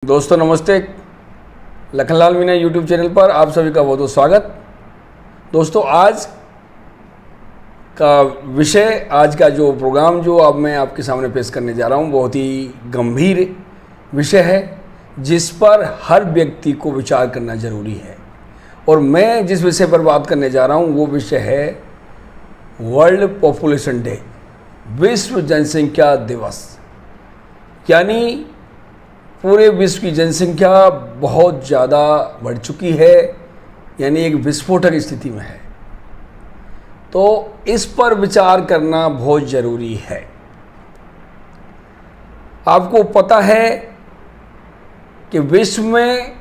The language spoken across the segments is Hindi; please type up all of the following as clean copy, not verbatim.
दोस्तों नमस्ते। लखनलाल मीना यूट्यूब चैनल पर आप सभी का बहुत बहुत स्वागत। दोस्तों आज का विषय, आज का जो प्रोग्राम जो अब मैं आपके सामने पेश करने जा रहा हूँ, बहुत ही गंभीर विषय है जिस पर हर व्यक्ति को विचार करना ज़रूरी है। और मैं जिस विषय पर बात करने जा रहा हूँ वो विषय है वर्ल्ड पॉपुलेशन डे, विश्व जनसंख्या दिवस। यानी पूरे विश्व की जनसंख्या बहुत ज़्यादा बढ़ चुकी है, यानी एक विस्फोटक स्थिति में है। तो इस पर विचार करना बहुत ज़रूरी है। आपको पता है कि विश्व में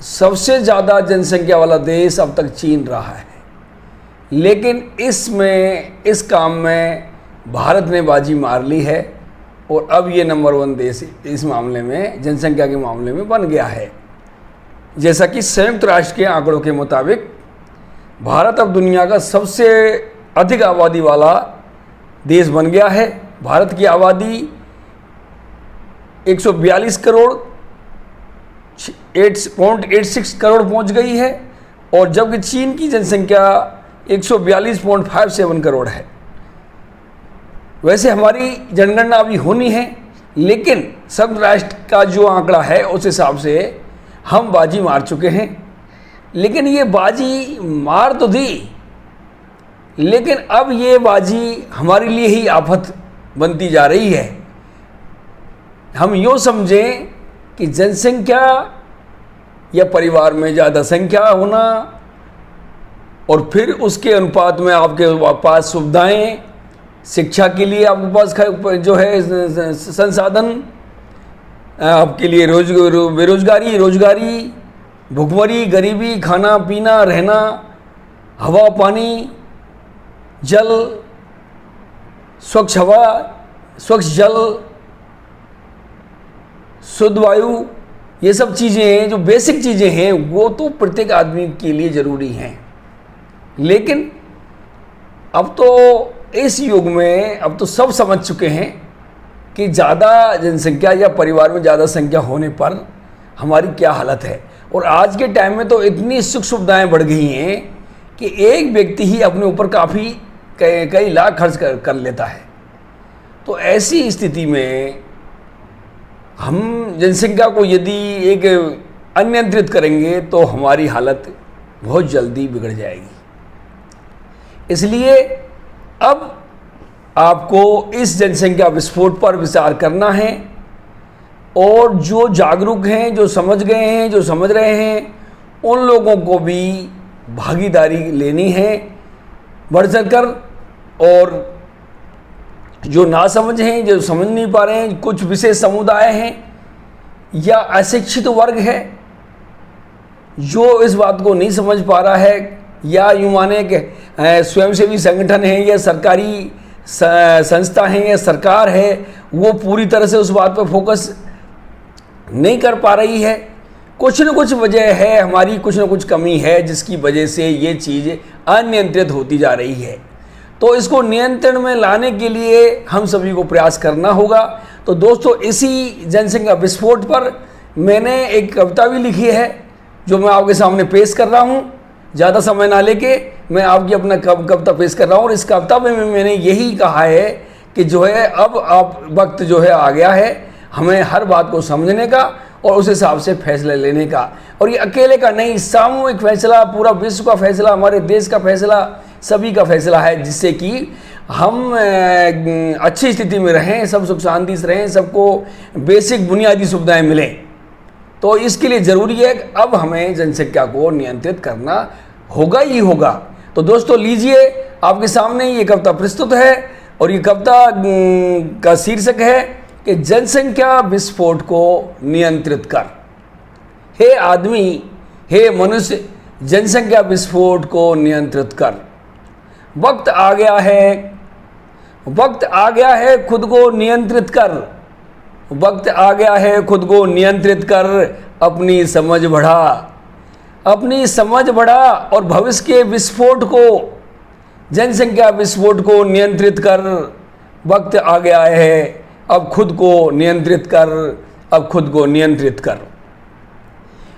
सबसे ज़्यादा जनसंख्या वाला देश अब तक चीन रहा है, लेकिन इस काम में भारत ने बाजी मार ली है और अब ये नंबर 1 देश इस मामले में, जनसंख्या के मामले में बन गया है। जैसा कि संयुक्त राष्ट्र के आंकड़ों के मुताबिक भारत अब दुनिया का सबसे अधिक आबादी वाला देश बन गया है। भारत की आबादी 142 करोड़ 8.86 करोड़ पहुंच गई है, और जबकि चीन की जनसंख्या 142.57 करोड़ है। वैसे हमारी जनगणना अभी होनी है, लेकिन संयुक्त राष्ट्र का जो आंकड़ा है उस हिसाब से हम बाजी मार चुके हैं। लेकिन ये बाजी मार तो दी, लेकिन अब ये बाजी हमारे लिए ही आफत बनती जा रही है। हम यूँ समझें कि जनसंख्या या परिवार में ज़्यादा संख्या होना और फिर उसके अनुपात में आपके पास सुविधाएं, शिक्षा के लिए आपके पास जो है संसाधन, आपके लिए बेरोजगारी, रोजगारी, भुखमरी, गरीबी, खाना पीना, रहना, हवा पानी, जल, स्वच्छ हवा, स्वच्छ जल, शुद्ध वायु, ये सब चीज़ें हैं जो बेसिक चीज़ें हैं, वो तो प्रत्येक आदमी के लिए ज़रूरी हैं। लेकिन अब तो इस युग में अब तो सब समझ चुके हैं कि ज़्यादा जनसंख्या या परिवार में ज़्यादा संख्या होने पर हमारी क्या हालत है। और आज के टाइम में तो इतनी सुख सुविधाएँ बढ़ गई हैं कि एक व्यक्ति ही अपने ऊपर काफ़ी कई लाख खर्च कर लेता है। तो ऐसी स्थिति में हम जनसंख्या को यदि एक अनियंत्रित करेंगे तो हमारी हालत बहुत जल्दी बिगड़ जाएगी। इसलिए अब आपको इस जनसंख्या विस्फोट पर विचार करना है, और जो जागरूक हैं, जो समझ गए हैं, जो समझ रहे हैं, उन लोगों को भी भागीदारी लेनी है बढ़ चढ़कर। और जो ना समझ हैं, जो समझ नहीं पा रहे हैं, कुछ विशेष समुदाय हैं या अशिक्षित वर्ग है जो इस बात को नहीं समझ पा रहा है, या यूँ माने कि स्वयंसेवी संगठन है या सरकारी संस्था है या सरकार है, वो पूरी तरह से उस बात पर फोकस नहीं कर पा रही है। कुछ न कुछ वजह है, हमारी कुछ न कुछ कमी है जिसकी वजह से ये चीज़ अनियंत्रित होती जा रही है। तो इसको नियंत्रण में लाने के लिए हम सभी को प्रयास करना होगा। तो दोस्तों, इसी जनसंख्या विस्फोट पर मैंने एक कविता भी लिखी है जो मैं आपके सामने पेश कर रहा हूँ। ज़्यादा समय ना लेके मैं आपकी अपना कविता पेश कर रहा हूँ, और इस कविता में मैंने यही कहा है कि जो है अब आप वक्त जो है आ गया है हमें हर बात को समझने का और उस हिसाब से फैसला लेने का। और ये अकेले का नहीं, सामूहिक फैसला, पूरा विश्व का फैसला, हमारे देश का फैसला, सभी का फैसला है, जिससे कि हम अच्छी स्थिति में रहें, सब सुख शांति से रहें, सबको बेसिक बुनियादी सुविधाएं मिलें। तो इसके लिए ज़रूरी है कि अब हमें जनसंख्या को नियंत्रित करना होगा ही होगा। तो दोस्तों लीजिए, आपके सामने ये कविता प्रस्तुत है, और ये कविता का शीर्षक है कि जनसंख्या विस्फोट को नियंत्रित कर। हे आदमी, हे मनुष्य, जनसंख्या विस्फोट को नियंत्रित कर। वक्त आ गया है, वक्त आ गया है, खुद को नियंत्रित कर। वक्त आ गया है, खुद को नियंत्रित कर। अपनी समझ बढ़ा, अपनी समझ बढ़ा, और भविष्य के विस्फोट को, जनसंख्या विस्फोट को नियंत्रित कर। वक्त आ गया है, अब खुद को नियंत्रित कर, अब खुद को नियंत्रित कर।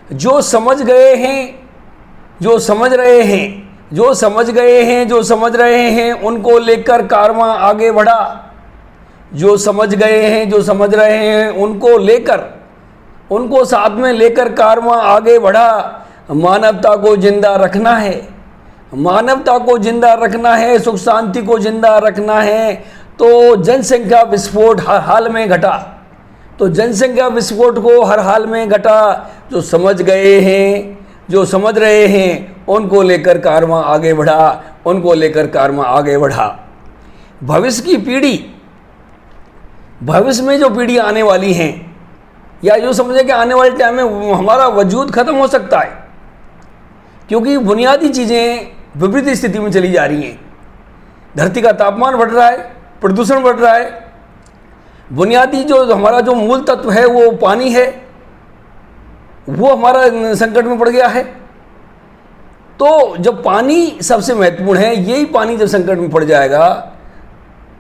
जो समझ गए हैं, जो समझ रहे हैं उनको लेकर कारवां आगे बढ़ा। जो समझ गए हैं, जो समझ रहे हैं उनको साथ में लेकर कारवां आगे बढ़ा। मानवता को जिंदा रखना है, मानवता को जिंदा रखना है, सुख शांति को जिंदा रखना है। तो जनसंख्या विस्फोट हर हाल में घटा, तो जनसंख्या विस्फोट को हर हाल में घटा। जो समझ गए हैं, जो समझ रहे हैं उनको लेकर कारवां आगे बढ़ा, उनको लेकर कारवां आगे बढ़ा। भविष्य की पीढ़ी, भविष्य में जो पीढ़ी आने वाली हैं, या जो समझे कि आने वाले टाइम में हमारा वजूद खत्म हो सकता है, क्योंकि बुनियादी चीज़ें विपरीत स्थिति में चली जा रही हैं। धरती का तापमान बढ़ रहा है, प्रदूषण बढ़ रहा है, बुनियादी जो हमारा जो मूल तत्व है वो पानी है, वो हमारा संकट में पड़ गया है। तो जब पानी सबसे महत्वपूर्ण है, यही पानी जब संकट में पड़ जाएगा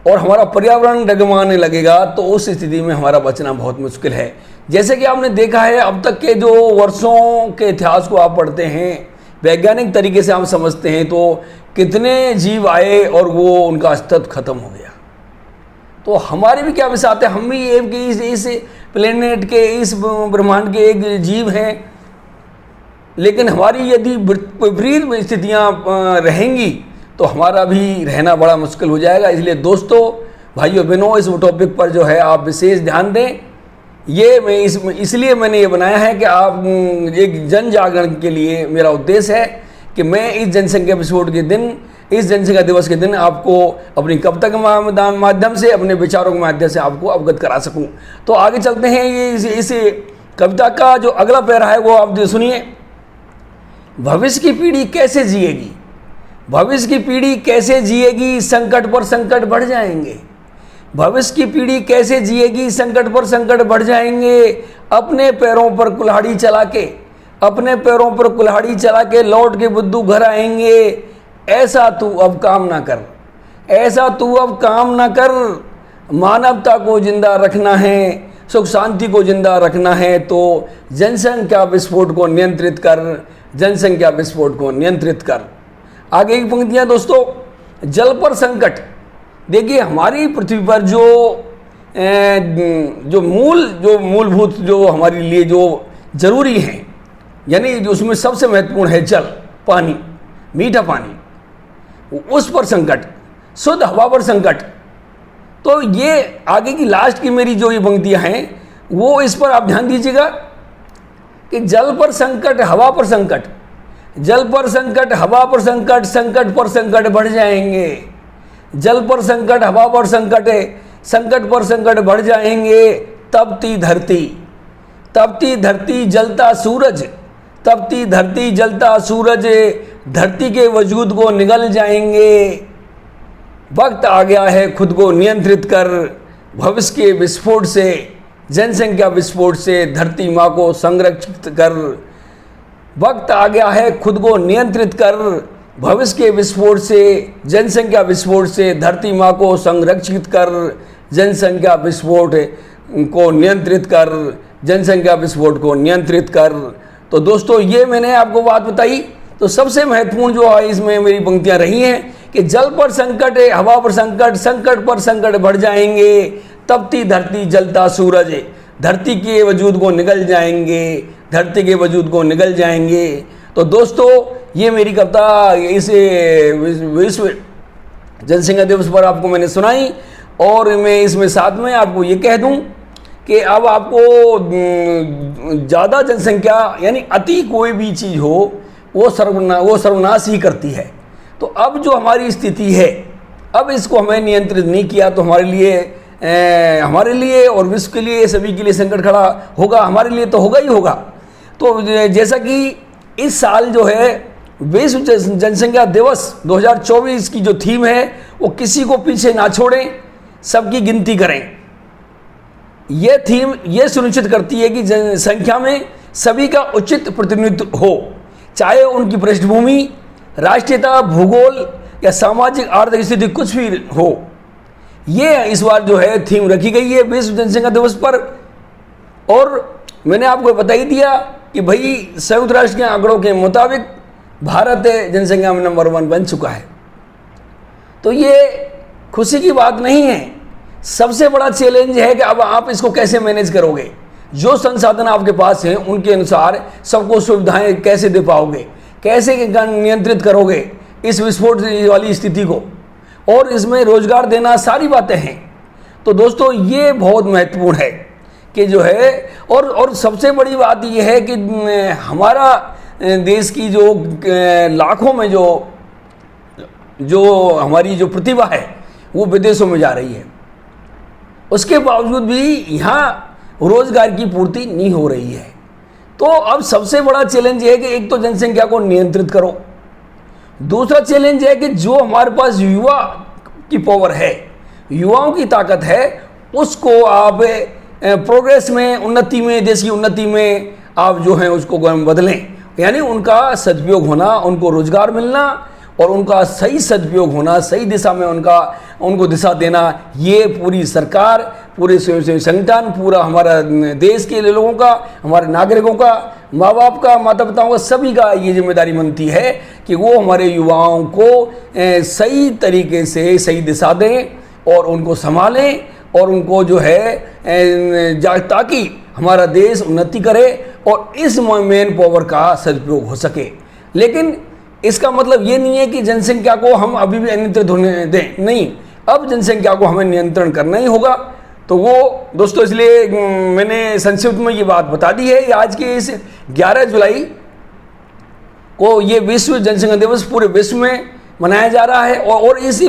और हमारा पर्यावरण डगमगाने लगेगा, तो उस स्थिति में हमारा बचना बहुत मुश्किल है। जैसे कि आपने देखा है, अब तक के जो वर्षों के इतिहास को आप पढ़ते हैं, वैज्ञानिक तरीके से आप समझते हैं, तो कितने जीव आए और वो उनका अस्तित्व खत्म हो गया। तो हमारी भी क्या विसात है, हम भी इस प्लेनेट के, इस ब्रह्मांड के एक जीव हैं, लेकिन हमारी यदि विपरीत स्थितियाँ रहेंगी तो हमारा भी रहना बड़ा मुश्किल हो जाएगा। इसलिए दोस्तों, भाइयों बहनों, इस टॉपिक पर जो है आप विशेष ध्यान दें। ये मैं इसलिए मैंने ये बनाया है कि आप एक जन जागरण के लिए मेरा उद्देश्य है कि मैं इस जनसंख्या विस्फोट के दिन, इस जनसंख्या दिवस के दिन आपको अपनी कविता के माध्यम से, अपने विचारों के माध्यम से आपको अवगत करा सकूं। तो आगे चलते हैं। ये इस कविता का जो अगला पैरा है वो आप सुनिए। भविष्य की पीढ़ी कैसे जिएगी, भविष्य की पीढ़ी कैसे जिएगी, संकट पर संकट बढ़ जाएंगे। भविष्य की पीढ़ी कैसे जिएगी, संकट पर संकट बढ़ जाएंगे। अपने पैरों पर कुल्हाड़ी चला के, अपने पैरों पर कुल्हाड़ी चला के लौट के बुद्धू घर आएंगे। ऐसा तू अब काम ना कर, ऐसा तू अब काम ना कर। मानवता को जिंदा रखना है, सुख शांति को जिंदा रखना है। तो जनसंख्या विस्फोट को नियंत्रित कर, जनसंख्या विस्फोट को नियंत्रित कर। आगे की पंक्तियां दोस्तों, जल पर संकट। देखिए, हमारी पृथ्वी पर जो मूलभूत जो हमारे लिए जो जरूरी हैं, यानी जो उसमें सबसे महत्वपूर्ण है जल, पानी, मीठा पानी, उस पर संकट, शुद्ध हवा पर संकट। तो ये आगे की लास्ट की मेरी जो ये पंक्तियां हैं, वो इस पर आप ध्यान दीजिएगा कि जल पर संकट, हवा पर संकट, जल पर संकट, हवा पर संकट, संकट पर संकट बढ़ जाएंगे। जल पर संकट, हवा पर संकट है, संकट पर संकट बढ़ जाएंगे। तपती धरती, तपती धरती जलता सूरज, तपती धरती जलता सूरज, धरती के वजूद को निगल जाएंगे। वक्त आ गया है खुद को नियंत्रित कर। भविष्य के विस्फोट से, जनसंख्या विस्फोट से धरती माँ को संरक्षित कर। वक्त आ गया है खुद को नियंत्रित कर। भविष्य के विस्फोट से, जनसंख्या विस्फोट से धरती माँ को संरक्षित कर। जनसंख्या विस्फोट को नियंत्रित कर, जनसंख्या विस्फोट को नियंत्रित कर। तो दोस्तों, ये मैंने आपको बात बताई। तो सबसे महत्वपूर्ण जो है इसमें मेरी पंक्तियां रही हैं कि जल पर संकट है, हवा पर संकट, संकट पर संकट बढ़ जाएंगे। तपती धरती जलता सूरज, धरती के वजूद को निगल जाएंगे, धरती के वजूद को निगल जाएंगे। तो दोस्तों, ये मेरी कविता इस विश्व जनसंख्या दिवस पर आपको मैंने सुनाई। और मैं इसमें साथ में आपको ये कह दूं कि अब आपको ज़्यादा जनसंख्या यानी अति कोई भी चीज़ हो वो सर्वनाश ही करती है। तो अब जो हमारी स्थिति है, अब इसको हमें नियंत्रित नहीं किया तो हमारे लिए और विश्व के लिए, सभी के लिए संकट खड़ा होगा। हमारे लिए तो होगा ही होगा। तो जैसा कि इस साल जो है विश्व जनसंख्या दिवस 2024 की जो थीम है वो किसी को पीछे ना छोड़ें, सबकी गिनती करें। ये थीम ये सुनिश्चित करती है कि जनसंख्या में सभी का उचित प्रतिनिधित्व हो, चाहे उनकी पृष्ठभूमि, राष्ट्रीयता, भूगोल या सामाजिक आर्थिक स्थिति कुछ भी हो। ये इस बार जो है थीम रखी गई है विश्व जनसंख्या दिवस पर। और मैंने आपको बता ही दिया कि भाई संयुक्त राष्ट्र के आंकड़ों के मुताबिक भारत जनसंख्या में नंबर 1 बन चुका है। तो ये खुशी की बात नहीं है। सबसे बड़ा चैलेंज है कि अब आप इसको कैसे मैनेज करोगे, जो संसाधन आपके पास हैं उनके अनुसार सबको सुविधाएं कैसे दे पाओगे, कैसे नियंत्रित करोगे इस विस्फोट वाली स्थिति को, और इसमें रोजगार देना, सारी बातें हैं। तो दोस्तों ये बहुत महत्वपूर्ण है कि जो है, और सबसे बड़ी बात ये है कि हमारा देश की जो लाखों में जो हमारी जो प्रतिभा है वो विदेशों में जा रही है, उसके बावजूद भी यहाँ रोजगार की पूर्ति नहीं हो रही है। तो अब सबसे बड़ा चैलेंज ये है कि एक तो जनसंख्या को नियंत्रित करो, दूसरा चैलेंज है कि जो हमारे पास युवा की पावर है, युवाओं की ताकत है, उसको आप प्रोग्रेस में, उन्नति में, देश की उन्नति में आप जो है उसको बदलें। यानी उनका सदुपयोग होना, उनको रोजगार मिलना और उनका सही सदुपयोग होना, सही दिशा में उनको दिशा देना, ये पूरी सरकार, पूरे स्वयंसेवी संगठन, पूरा हमारा देश के लोगों का, हमारे नागरिकों का, माँ बाप का, माता पिताओं का, सभी का ये जिम्मेदारी बनती है कि वो हमारे युवाओं को सही तरीके से सही दिशा दें और उनको संभालें और उनको जो है ताकि हमारा देश उन्नति करे और इस मैन पावर का सदुपयोग हो सके। लेकिन इसका मतलब ये नहीं है कि जनसंख्या को हम अभी भी अनियंत्रित होने दें, नहीं, अब जनसंख्या को हमें नियंत्रण करना ही होगा। तो वो दोस्तों, इसलिए मैंने संक्षिप्त में ये बात बता दी है। आज के इस 11 जुलाई को ये विश्व जनसंख्या दिवस पूरे विश्व में मनाया जा रहा है और इस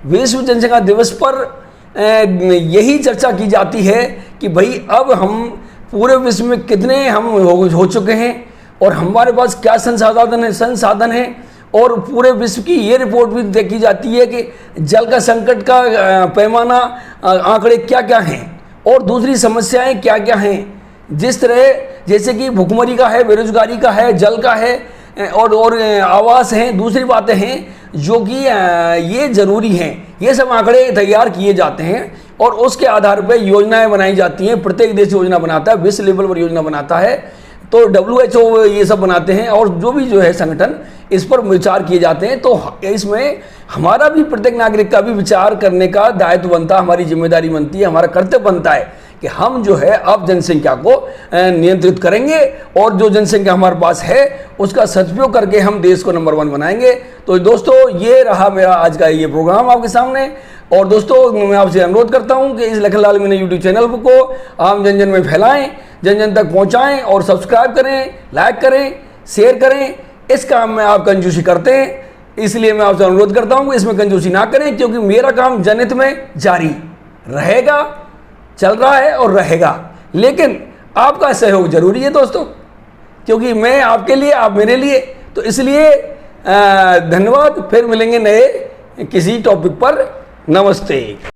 विश्व जनसंख्या दिवस पर यही चर्चा की जाती है कि भाई अब हम पूरे विश्व में कितने हम हो चुके हैं और हमारे पास क्या संसाधन है और पूरे विश्व की ये रिपोर्ट भी देखी जाती है कि जल का संकट का पैमाना, आंकड़े क्या क्या हैं और दूसरी समस्याएं क्या क्या हैं। जिस तरह जैसे कि भुखमरी का है, बेरोजगारी का है, जल का है और आवास हैं, दूसरी बातें हैं जो कि ये ज़रूरी हैं। ये सब आंकड़े तैयार किए जाते हैं और उसके आधार पर योजनाएं बनाई जाती हैं। प्रत्येक देश योजना बनाता है, विश्व लेवल पर योजना बनाता है, तो WHO ये सब बनाते हैं और जो भी जो है संगठन, इस पर विचार किए जाते हैं। तो इसमें हमारा भी, प्रत्येक नागरिक का भी विचार करने का दायित्व बनता है, हमारी जिम्मेदारी बनती है, हमारा कर्तव्य बनता है कि हम जो है अब जनसंख्या को नियंत्रित करेंगे और जो जनसंख्या हमारे पास है उसका सदुपयोग करके हम देश को नंबर 1 बनाएंगे। तो दोस्तों, ये रहा मेरा आज का ये प्रोग्राम आपके सामने। और दोस्तों, मैं आपसे अनुरोध करता हूं कि इस लखनलाल मीणा यूट्यूब चैनल को आम जन में फैलाएं, जन जन तक पहुंचाएं और सब्सक्राइब करें, लाइक करें, शेयर करें। इस काम में आप कंजूसी करते हैं, इसलिए मैं आपसे अनुरोध करता हूं कि इसमें कंजूसी ना करें, क्योंकि मेरा काम जनहित में जारी रहेगा, चल रहा है और रहेगा। लेकिन आपका सहयोग जरूरी है दोस्तों, क्योंकि मैं आपके लिए, आप मेरे लिए। तो इसलिए धन्यवाद। फिर मिलेंगे नए किसी टॉपिक पर। नमस्ते।